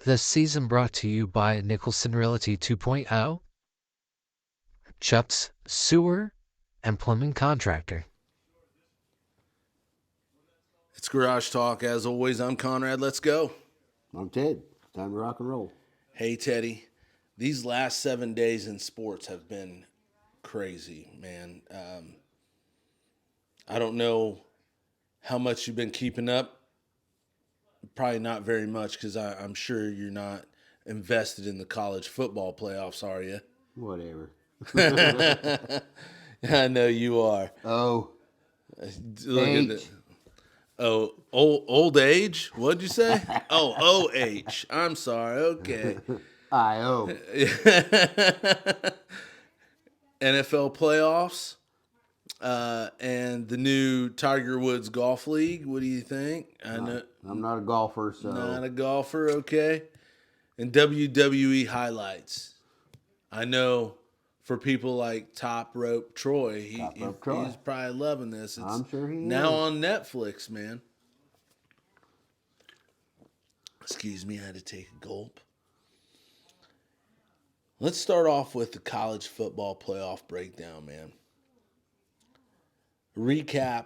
This season brought to you by Nicholson Realty 2.0, Chuck's Sewer and Plumbing Contractor. It's Garage Talk. As always, I'm Conrad. Let's go. I'm Ted. Time to rock and roll. Hey, Teddy. These last 7 days in sports have been crazy, man. I don't know how much you've been keeping up. Probably not very much because I'm sure you're not invested in the college football playoffs, are you? Whatever. I know you are. Oh, Look at the. Oh, old age? What'd you say? Oh, OH. I'm sorry. Okay. I-O. NFL playoffs and the new Tiger Woods Golf League. What do you think? I know I'm not a golfer, so. not a golfer, okay. And WWE highlights. I know for people like Top Rope Troy, he's probably loving this. It's I'm sure he now is. on Netflix, man. Excuse me, I had to take a gulp. Let's start off with the college football playoff breakdown, man. Recap.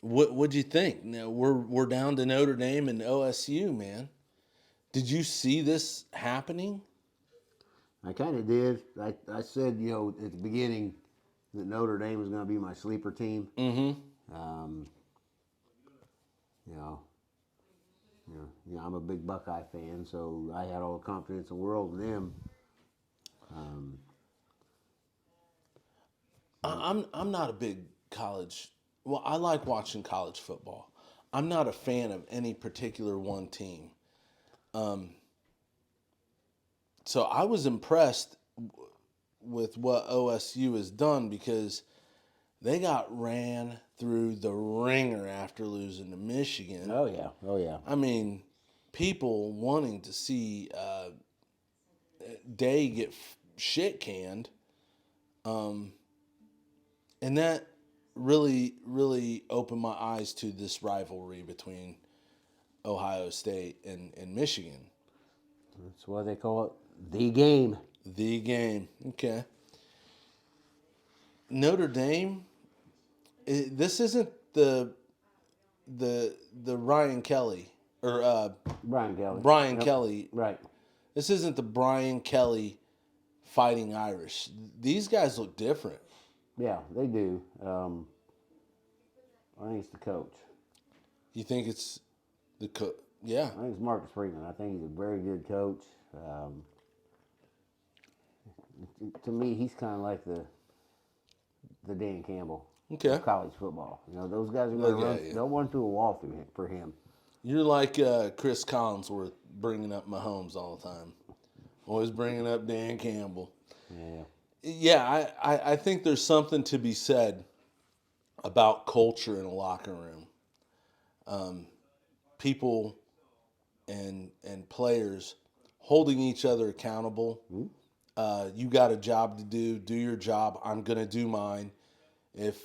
What'd you think? Now we're down to Notre Dame and OSU, man. Did you see this happening? I kind of did. I said, at the beginning that Notre Dame was going to be my sleeper team. Mm-hmm. You know, I'm a big Buckeye fan, so I had all the confidence in the world in them. I'm not a big college. Well, I like watching college football. I'm not a fan of any particular one team. So I was impressed with what OSU has done because they got ran through the ringer after losing to Michigan. Oh, yeah. I mean, people wanting to see Day get shit canned. And that really, really opened my eyes to this rivalry between Ohio State and Michigan. That's why they call it the game. The game. Okay. Notre Dame, this isn't the Ryan Kelly or Brian Kelly. Brian Yep. Kelly. Right. This isn't the Brian Kelly Fighting Irish. These guys look different. Yeah, they do. I think it's the coach. You think it's the Yeah. I think it's Marcus Freeman. I think he's a very good coach. To me, he's kind of like the Dan Campbell Okay. of college football. Those guys are going to run. Yeah. They'll run through a wall for him. You're like Chris Collinsworth bringing up Mahomes all the time. Always bringing up Dan Campbell. Yeah. Yeah, I think there's something to be said about culture in a locker room. People and players holding each other accountable. You got a job to do. Do your job. I'm gonna do mine. If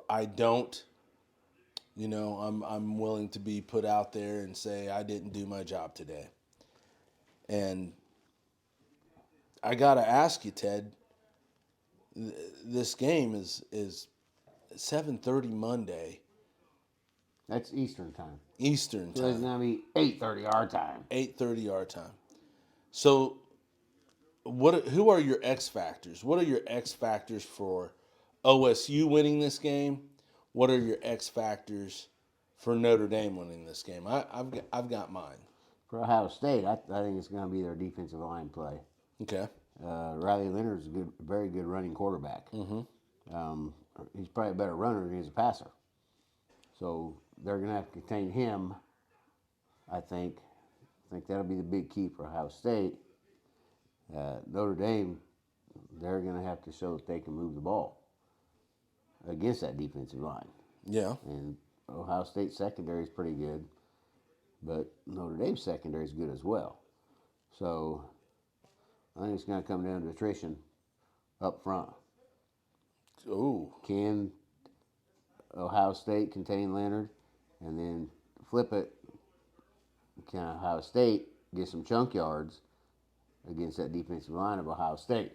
I don't, I'm willing to be put out there and say I didn't do my job today. And I gotta ask you, Ted. This game is 7:30 Monday. That's Eastern time. Eastern So it's time. going to be 8:30 our time. 8:30 our time. So, who are your X factors? What are your X factors for OSU winning this game? What are your X factors for Notre Dame winning this game? I've got mine. For Ohio State, I think it's going to be their defensive line play. Okay. Riley Leonard's a very good running quarterback. He's probably a better runner than he is a passer. So they're going to have to contain him, I think. I think that'll be the big key for Ohio State. Notre Dame, they're going to have to show that they can move the ball against that defensive line. Yeah. And Ohio State secondary is pretty good, but Notre Dame secondary is good as well. So I think it's going to come down to attrition up front. Ooh. Can Ohio State contain Leonard? And then flip it, can Ohio State get some chunk yards against that defensive line of Ohio State.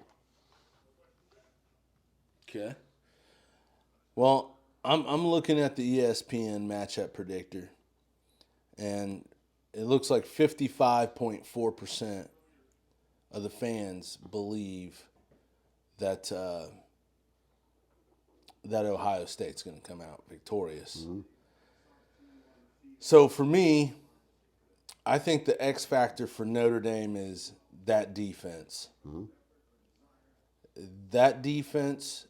Okay. Well, I'm looking at the ESPN matchup predictor, and it looks like 55.4% of the fans believe that that Ohio State's going to come out victorious. So for me, I think the X factor for Notre Dame is that defense. That defense,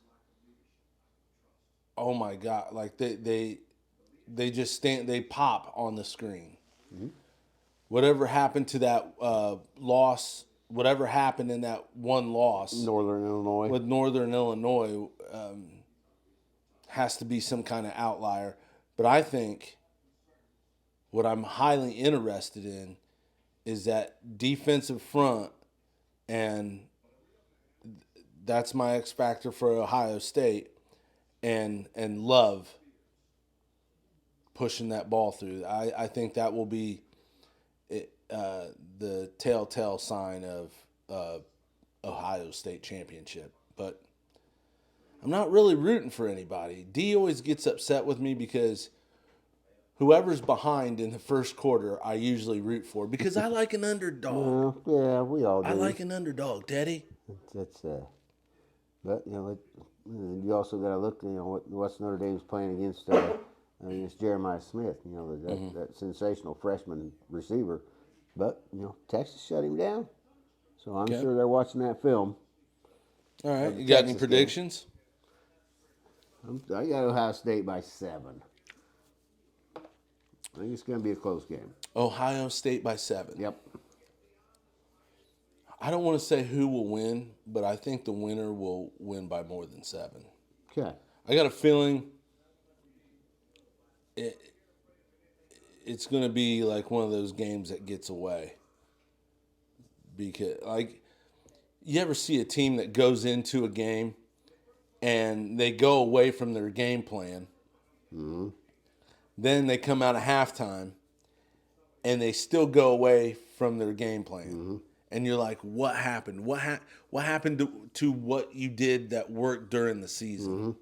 oh my God, like they just stand, they pop on the screen. Whatever happened to that loss, whatever happened in that one loss Northern Illinois. with Northern Illinois has to be some kind of outlier. But I think what I'm highly interested in is that defensive front, and that's my X factor for Ohio State, and Love pushing that ball through. I think that will be the telltale sign of Ohio State championship. But I'm not really rooting for anybody. D always gets upset with me because whoever's behind in the first quarter, I usually root for because I like an underdog. Yeah, we all do. I like an underdog, Teddy. That's but you also got to look. What's Notre Dame's playing against Jeremiah Smith. That sensational freshman receiver. But Texas shut him down, so I'm sure they're watching that film. All right, you got any predictions? I got Ohio State by 7. I think it's going to be a close game. Ohio State by 7. Yep. I don't want to say who will win, but I think the winner will win by more than 7. Okay. I got a feeling it's going to be like one of those games that gets away. Because, like, you ever see a team that goes into a game and they go away from their game plan? Mm-hmm. Then they come out of halftime and they still go away from their game plan. Mm-hmm. And you're like, what happened? What happened to what you did that worked during the season?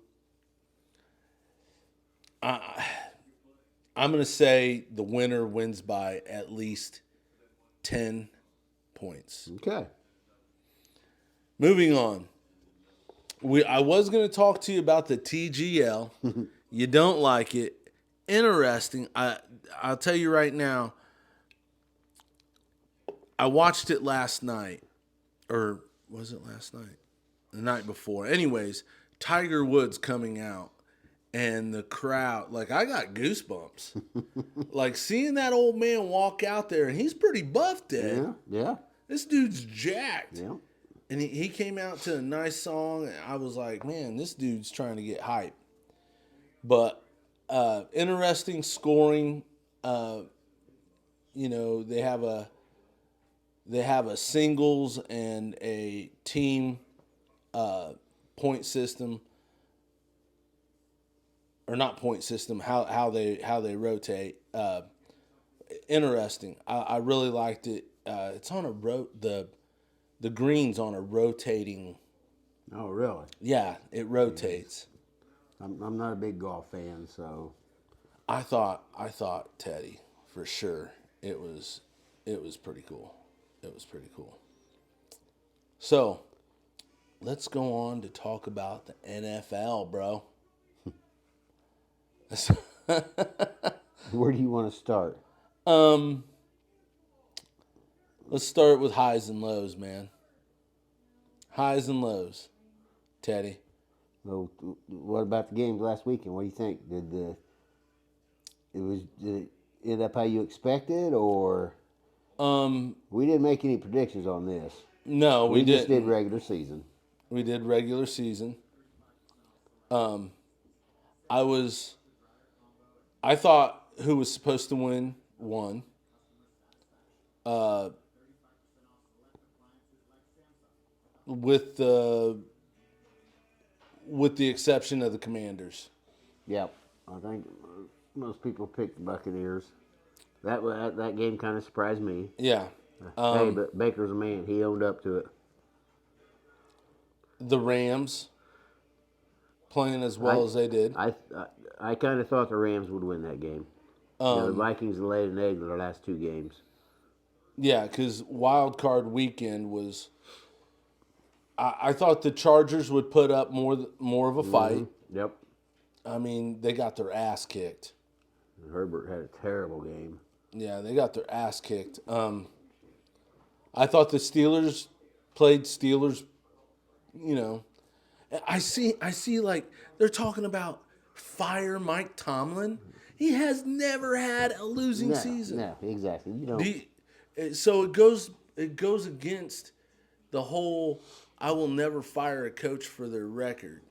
I'm going to say the winner wins by at least 10 points. Okay. Moving on. I was going to talk to you about the TGL. You don't like it. Interesting. I'll tell you right now, I watched it last night. Or was it last night? The night before. Anyways, Tiger Woods coming out. And the crowd, like, I got goosebumps. Like, seeing that old man walk out there, and he's pretty buffed, Ed. Yeah. This dude's jacked. Yeah. And he came out to a nice song, and I was like, man, this dude's trying to get hype. But interesting scoring. They have a singles and a team point system. Or not point system, how they rotate. Interesting. I really liked it. It's on the green's on a rotating. Oh, really? Yeah, it rotates. I'm not a big golf fan, so. I thought Teddy, for sure. It was pretty cool. It was pretty cool. So, let's go on to talk about the NFL, bro. Where do you want to start? Let's start with highs and lows, man. Highs and lows, Teddy. Well, what about the games last weekend? What do you think? Did it end up how you expected, or we didn't make any predictions on this? No, we just didn't. did regular season. We did regular season. I thought who was supposed to win won. With the exception of the Commanders. Yep, I think most people picked the Buccaneers. That game kind of surprised me. Yeah, Hey, but Baker's a man. He owned up to it. The Rams playing as well as they did. I kind of thought the Rams would win that game. The Vikings laid an egg in their last 2 games. Yeah, because wild card weekend was. I thought the Chargers would put up more of a fight. Yep. I mean, they got their ass kicked. Herbert had a terrible game. Yeah, they got their ass kicked. I thought the Steelers played Steelers. You know, I see like they're talking about fire Mike Tomlin. He has never had a losing season. No, exactly. You know, So it goes against the whole I will never fire a coach for their record.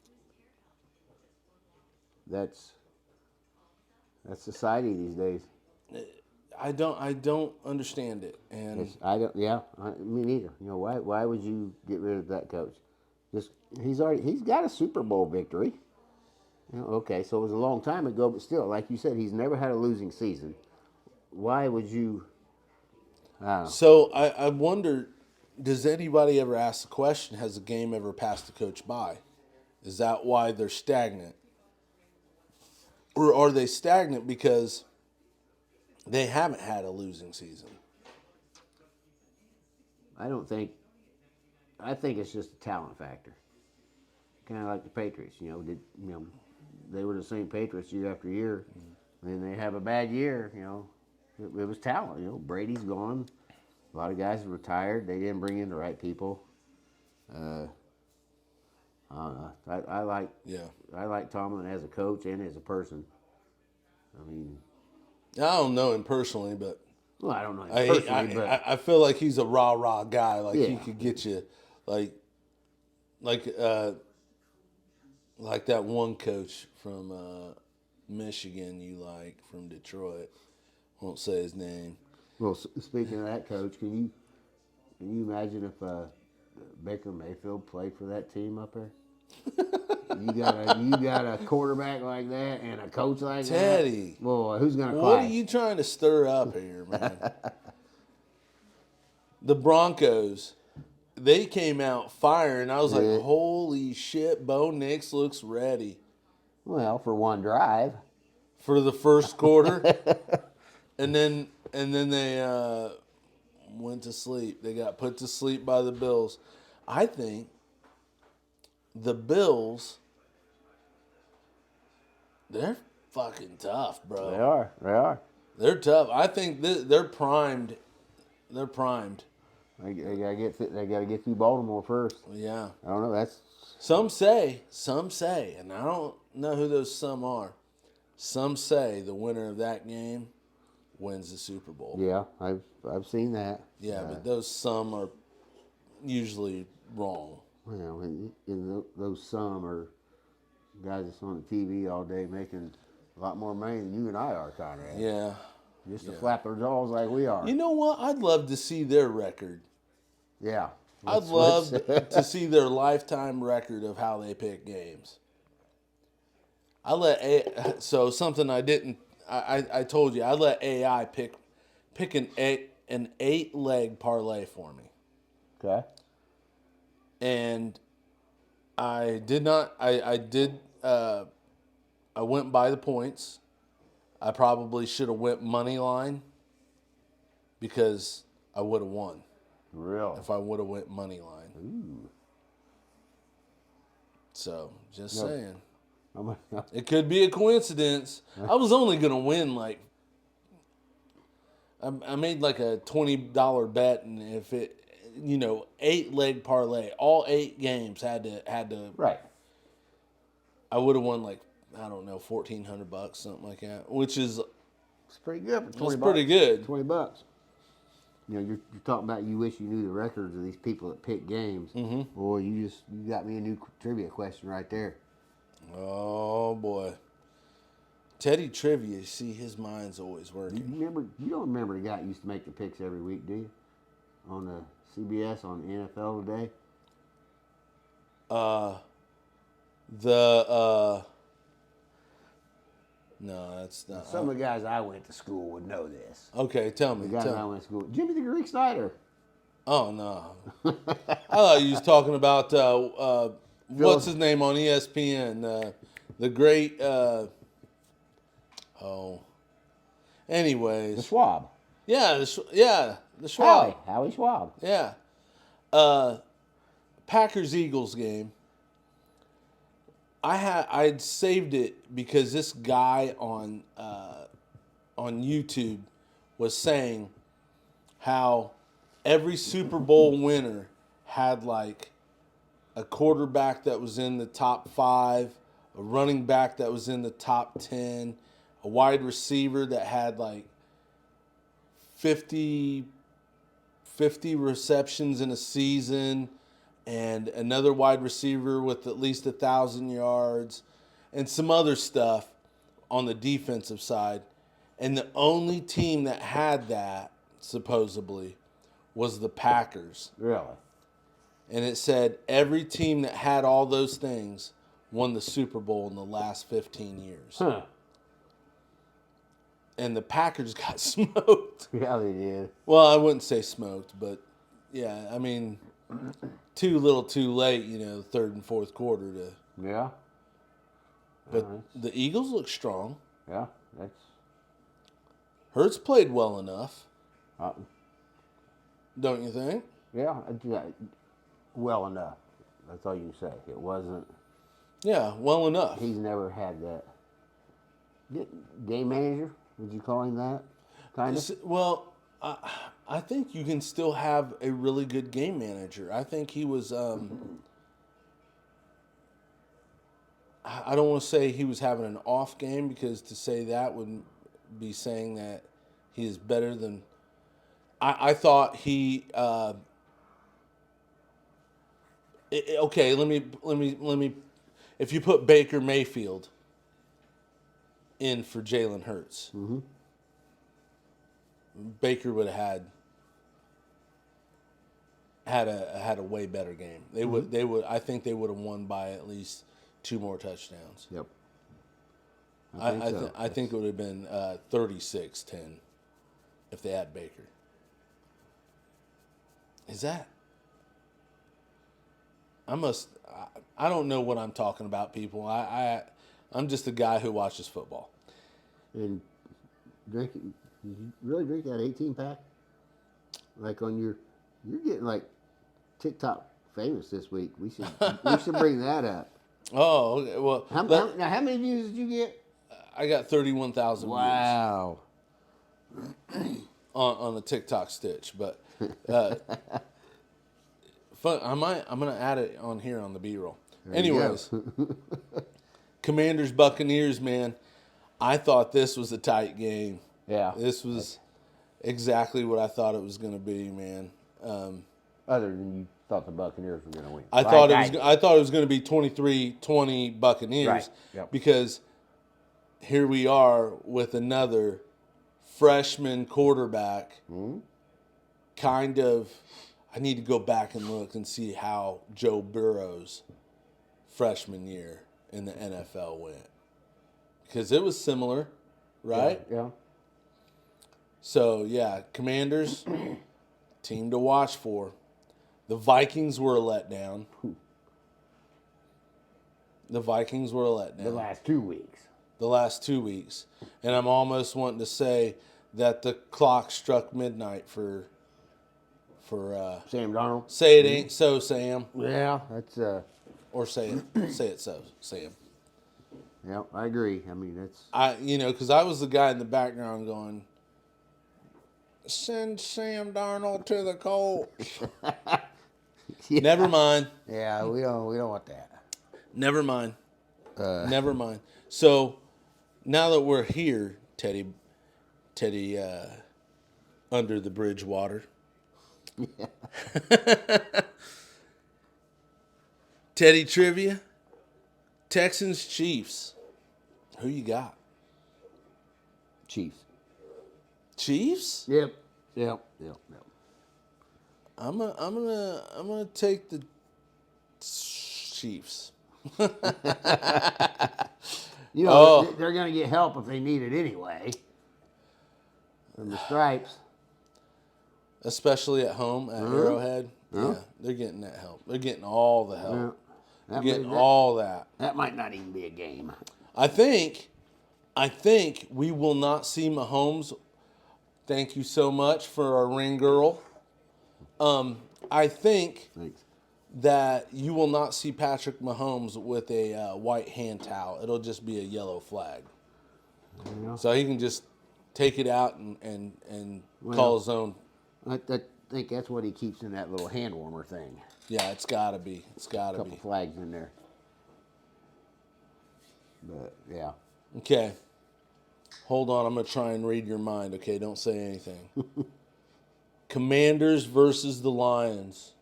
that's society these days. I don't understand it. And I don't. Yeah, me neither. You know, why would you get rid of that coach? Just he's got a Super Bowl victory. You know, okay, so it was a long time ago, but still, like you said, he's never had a losing season. Why would you? so I wonder, does anybody ever ask the question, has a game ever passed a coach by? Is that why they're stagnant? Or are they stagnant because they haven't had a losing season? I don't think. I think it's just a talent factor. Kind of like the Patriots. They were the same Patriots year after year. Then they have a bad year. It was talent. Brady's gone. A lot of guys are retired. They didn't bring in the right people. I like. Yeah. I like Tomlin as a coach and as a person. I mean, I don't know him personally, but well, I don't know him personally, but I feel like he's a rah guy. Like he Yeah. could get you, like that one coach from Michigan you like from Detroit. Won't say his name. well, speaking of that coach, can you imagine if Baker Mayfield played for that team up there? You got a quarterback like that and a coach like Teddy. that. Boy, who's gonna What clash? are you trying to stir up here, man? The Broncos, they came out firing. I was Yeah. like, holy shit, Bo Nix looks ready Well, for one drive. for the first quarter. and then they went to sleep. They got put to sleep by the Bills. I think the Bills, they're fucking tough, bro. They are. They're tough. I think they're primed. They're primed. They gotta get through Baltimore first. Yeah. I don't know. That's Some say, and I don't know who those some are. Some say the winner of that game wins the Super Bowl. yeah. I've seen that. Yeah, but those some are usually wrong. Well, and those some are guys that's on the TV all day making a lot more money than you and I are, Conrad. Yeah. Just to flap their jaws like we are. You know what? I'd love to see their record. Yeah. I'd love to see their lifetime record of how they pick games. So something I didn't. I told you I let AI pick an 8-leg parlay for me, Okay. and I did not. I went by the points. I probably should have went money line because I would have won Real. if I would have went money line. Ooh. So just saying. I'm- It could be a coincidence. I was only going to win like, I made like a $20 bet, and if it, 8-leg parlay, all 8 games had to. Right. I would have won like, I don't know, $1,400, something like that, which is It's pretty good for 20 that's pretty good. $20. You're talking about you wish you knew the records of these people that pick games. Mm-hmm. Boy, you got me a new trivia question right there. Oh boy, Teddy Trivia. See, his mind's always working. You don't remember the guy that used to make the picks every week, do you? On the CBS on NFL Today. No, that's not. Some of the guys I went to school would know this. Okay, tell me. The guys I Tell me. went to school, Jimmy the Greek Snyder. Oh no, I thought you was talking about what's his name on ESPN, the great. Anyways, The Schwab. yeah, the Schwab. Howie Schwab. Yeah. Packers Eagles game. I'd saved it because this guy on YouTube was saying how every Super Bowl winner had like a quarterback that was in the top 5, a running back that was in the top 10, a wide receiver that had like 50 receptions in a season, and another wide receiver with at least 1,000 yards, and some other stuff on the defensive side. And the only team that had that, supposedly, was the Packers. Really? And it said every team that had all those things won the Super Bowl in the last 15 years. Huh. And the Packers got smoked. Yeah, they did. Well, I wouldn't say smoked, but yeah, I mean, too little too late, third and fourth quarter to. Yeah. But the Eagles look strong. Yeah. That's. Hurts played well enough, Uh, don't you think? yeah. Well enough. That's all you can say. It wasn't. Yeah, well enough. He's never had that. Game manager? Would you call him that? Kind of. Well, I think you can still have a really good game manager. I think he was. I don't want to say he was having an off game, because to say that would be saying that he is better than. I thought he. Okay, let me. If you put Baker Mayfield in for Jalen Hurts, Baker would have had a way better game. They would. I think they would have won by at least 2 more touchdowns. Yep. I think it would have been 36-10 if they had Baker. Is that? I don't know what I'm talking about, people. I'm just a guy who watches football. And did you really drink that 18-pack? Like you're getting like TikTok famous this week. We should bring that up. Oh, okay. Well, Now, how many views did you get? I got 31,000 Wow. views on the TikTok stitch, but fun. I'm gonna add it on here on the B-roll. Anyways, Commanders Buccaneers, man. I thought this was a tight game. Yeah. This was exactly what I thought it was going to be, man. Other than you thought the Buccaneers were going to win. I thought it was going to be 23-20 Buccaneers, Right. Yep. because here we are with another freshman quarterback. Kind of, I need to go back and look and see how Joe Burrow's freshman year in the NFL went, because it was similar, right? Yeah. So, yeah, Commanders, team to watch for. The Vikings were a letdown. The Vikings were a letdown. The last 2 weeks. The last 2 weeks. And I'm almost wanting to say that the clock struck midnight for Sam Darnold. say it ain't so, Sam. Yeah, that's Or say it so, Sam. yeah, I agree. I mean, that's Because I was the guy in the background going, send Sam Darnold to the Colts. yeah. Never mind. Yeah, we don't want that. Never mind. Never mind. So now that we're here, Teddy, under the bridge water. Teddy trivia. Texans Chiefs. Who you got? Chiefs. Chiefs? Yep. I'm gonna take the Chiefs. You know, they're going to get help if they need it anyway. From the Stripes. Especially at home at Arrowhead. Yeah, they're getting that help. They're getting all the help. They're getting all that. That might not even be a game. I think we will not see Mahomes. Thank you so much for our ring girl. I think Thanks. that you will not see Patrick Mahomes with a white hand towel. It'll just be a yellow flag. So he can just take it out and call his own. I think that's what he keeps in that little hand warmer thing. Yeah, it's got to be. It's got to A couple be. flags in there. But, yeah. Okay. Hold on. I'm going to try and read your mind. Okay, don't say anything. Commanders versus the Lions.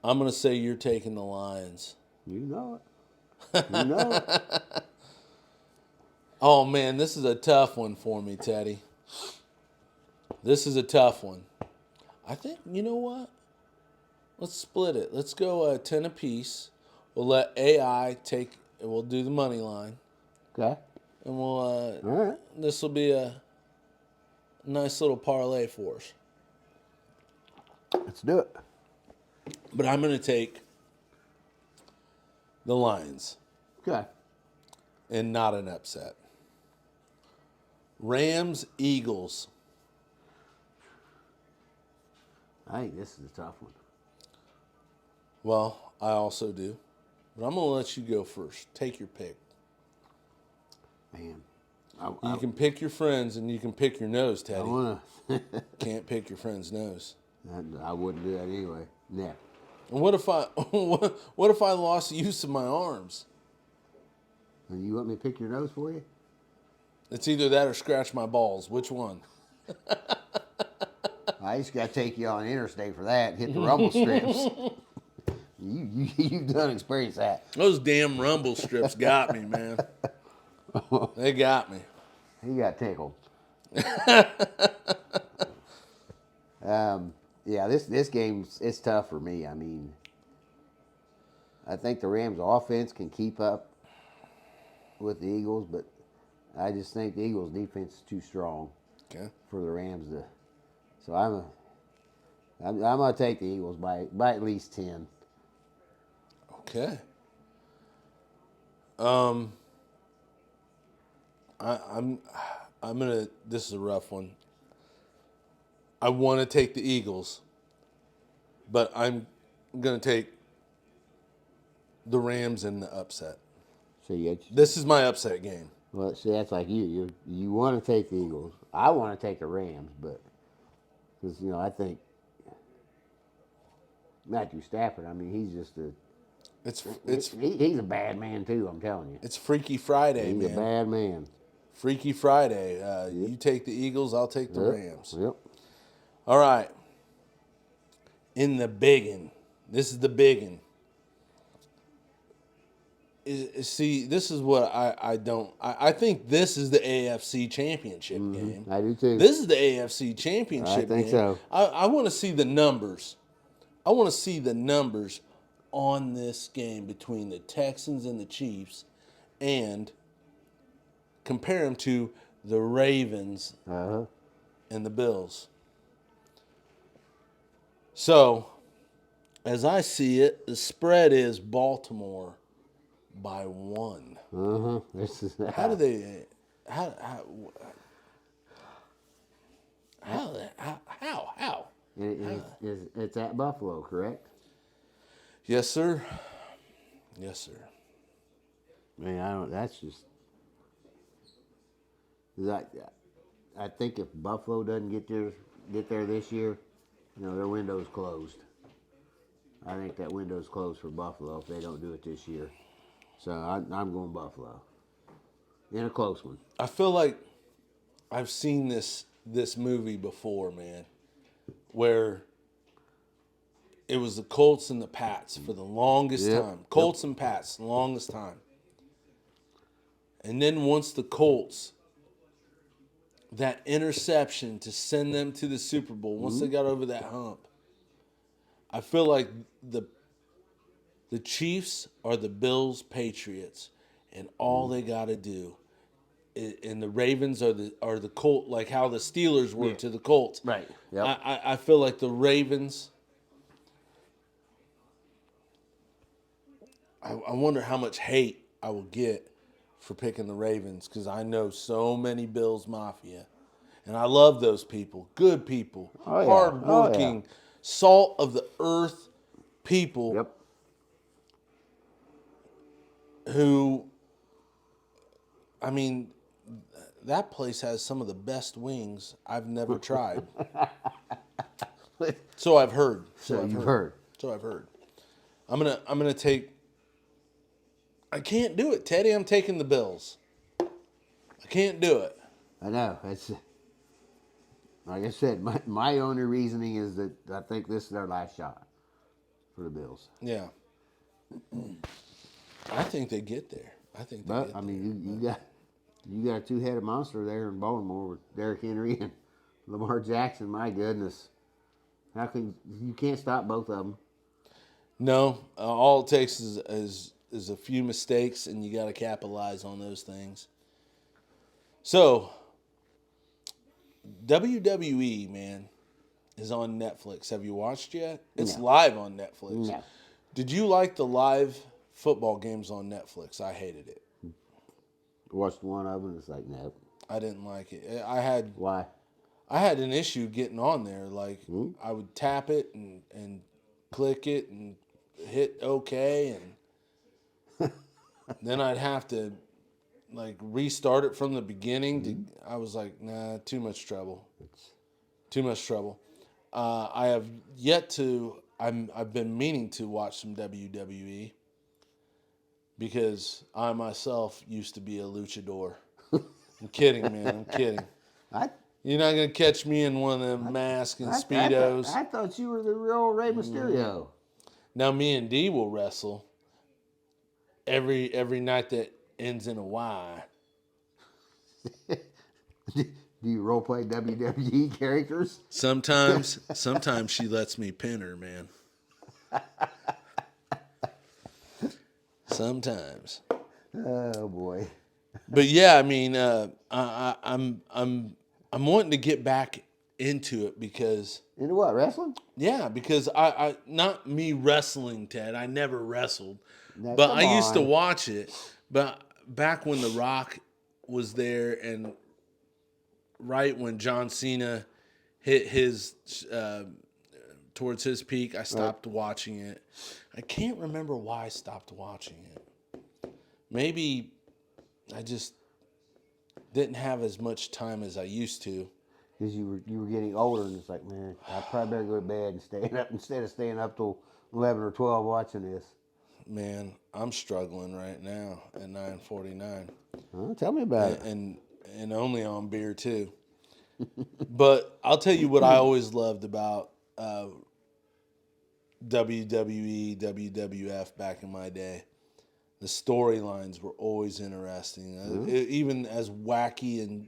I'm going to say you're taking the Lions. You know it. You know it. Oh, man, this is a tough one for me, Teddy. This is a tough one. I think, you know what? Let's split it. Let's go 10 apiece. We'll let AI take, we'll do the money line. Okay. And we'll, All right. this will be a nice little parlay for us. Let's do it. But I'm going to take the Lions Okay. and not an upset. Rams, Eagles. I think this is a tough one. Well, I also do. But I'm going to let you go first. Take your pick. Man. You can pick your friends and you can pick your nose, I Teddy. want to. Can't pick your friend's nose. I wouldn't do that anyway. Nah. And what if I what if I lost use of my arms? And you want me to pick your nose for you? It's either that or scratch my balls. Which one? I just got to take you on the interstate for that and hit the rumble strips. You've done experienced that. Those damn rumble strips got me, man. They got me. He got tickled. Yeah, this game it's tough for me. I mean, I think the Rams' offense can keep up with the Eagles, but I just think the Eagles' defense is too strong Okay. for the Rams to. So I'm gonna take the Eagles by at least 10. Okay. I'm gonna. This is a rough one. I want to take the Eagles, but I'm gonna take the Rams in the upset. So This is my upset game. well, see, that's like you. You want to take the Eagles. I want to take the Rams, but because I think Matthew Stafford. I mean, he's just he's a bad man too. I'm telling you, It's Freaky Friday, he's man. a bad man. Freaky Friday. You take the Eagles, I'll take the Yep. Rams. Yep. All right. In the biggin. This is the biggin. See, this is what I don't. I think this is the AFC Championship game. I do too. This is the AFC Championship I think game. so. I want to see the numbers. I want to see the numbers on this game between the Texans and the Chiefs and compare them to the Ravens and the Bills. So, as I see it, the spread is Baltimore by 1. This is How do they? How? It's at Buffalo, correct? Yes, sir. Yes, sir. Man, I don't. That's just. I think if Buffalo doesn't get there this year, their window's closed. I think that window's closed for Buffalo if they don't do it this year. So I'm going Buffalo. In a close one. I feel like I've seen this movie before, man, where it was the Colts and the Pats for the longest time. Colts and Pats, the longest time. And then once the Colts, that interception to send them to the Super Bowl, once they got over that hump, I feel like the Chiefs are the Bills Patriots. and all they got to do. And the Ravens are the Colt, like how the Steelers were to the Colts. Right. Yep. I feel like the Ravens. I wonder how much hate I will get for picking the Ravens because I know so many Bills Mafia, and I love those people, good people, Oh, yeah. hardworking, salt of the earth people Yep. who. I mean, that place has some of the best wings I've never tried. So I've heard. So you've heard. So I've heard. I'm gonna take. I can't do it, Teddy. I'm taking the Bills. I can't do it. I know. It's like I said. My only reasoning is that I think this is their last shot for the Bills. Yeah. I think they get there. I think they But get I there. mean, you got a two-headed monster there in Baltimore with Derrick Henry and Lamar Jackson. My goodness, how can you can't stop both of them? No, all it takes is a few mistakes, and you got to capitalize on those things. So, WWE, man, is on Netflix. Have you watched yet? It's No. live on Netflix. No. Did you like the live football games on Netflix? I hated it. Watched one of them. It's like no. I didn't like it. I Why? had an issue getting on there. Like I would tap it and click it and hit OK, and then I'd have to like restart it from the beginning. I was like, nah, too much trouble. Too much trouble. I have yet to. I've been meaning to watch some WWE because I myself used to be a luchador. I'm kidding, man. I'm kidding. I You're not gonna catch me in one of them masks and speedos. I thought you were the real Rey Mysterio. Now me and D will wrestle every night that ends in a Y. Do you role play WWE characters? Sometimes she lets me pin her, man. Sometimes. Oh boy. But yeah, I mean, I'm wanting to get back into it because Into what, wrestling? because I not me wrestling, Ted. I never wrestled, Now, but come I used to on. watch it. But back when The Rock was there, and right when John Cena hit his towards his peak, I stopped watching it. I can't remember why I stopped watching it. Maybe I just didn't have as much time as I used to. Because you were getting older, and it's like, man, I probably better go to bed and stay up instead of staying up till 11 or 12 watching this. Man, I'm struggling right now at 9:49, Tell me about it. and only on beer too. But I'll tell you what I always loved about WWE, WWF back in my day. The storylines were always interesting, even as wacky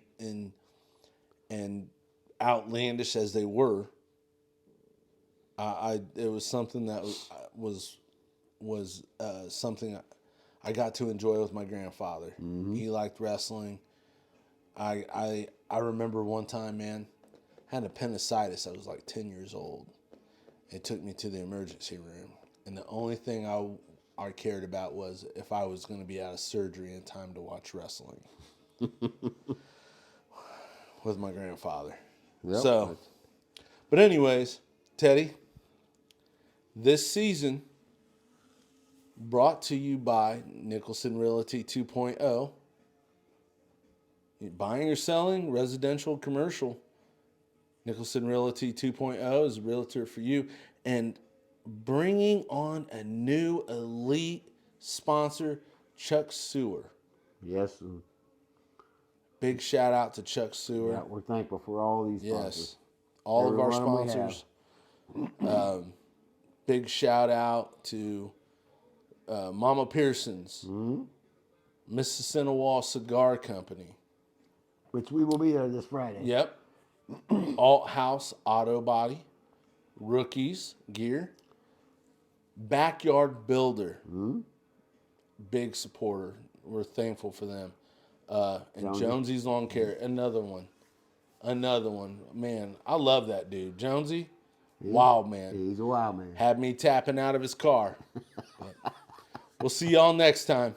and outlandish as they were. It was something that was something I got to enjoy with my grandfather. He liked wrestling. I remember one time, man, I had appendicitis. I was like 10 years old. It took me to the emergency room, and the only thing I cared about was if I was going to be out of surgery in time to watch wrestling with my grandfather. Yep. So, but anyways, Teddy, this season brought to you by Nicholson Realty 2.0. Buying or selling, residential, commercial. Nicholson Realty 2.0 is a realtor for you. And bringing on a new elite sponsor, Chuck Sewer. Yes. Big shout out to Chuck Sewer. Yeah, we're thankful for all these sponsors. Yes. All Every of our one of 'em we sponsors. Big shout out to Mama Pearson's, Mississinawa Cigar Company. Which we will be there this Friday. Yep. Alt House Auto Body, Rookies Gear, Backyard Builder. Big supporter. we're thankful for them. And Jonesy. Jonesy's Lawn Care, another one. Man, I love that dude. Jonesy, wild man. He's a wild man. Had me tapping out of his car. But we'll see y'all next time.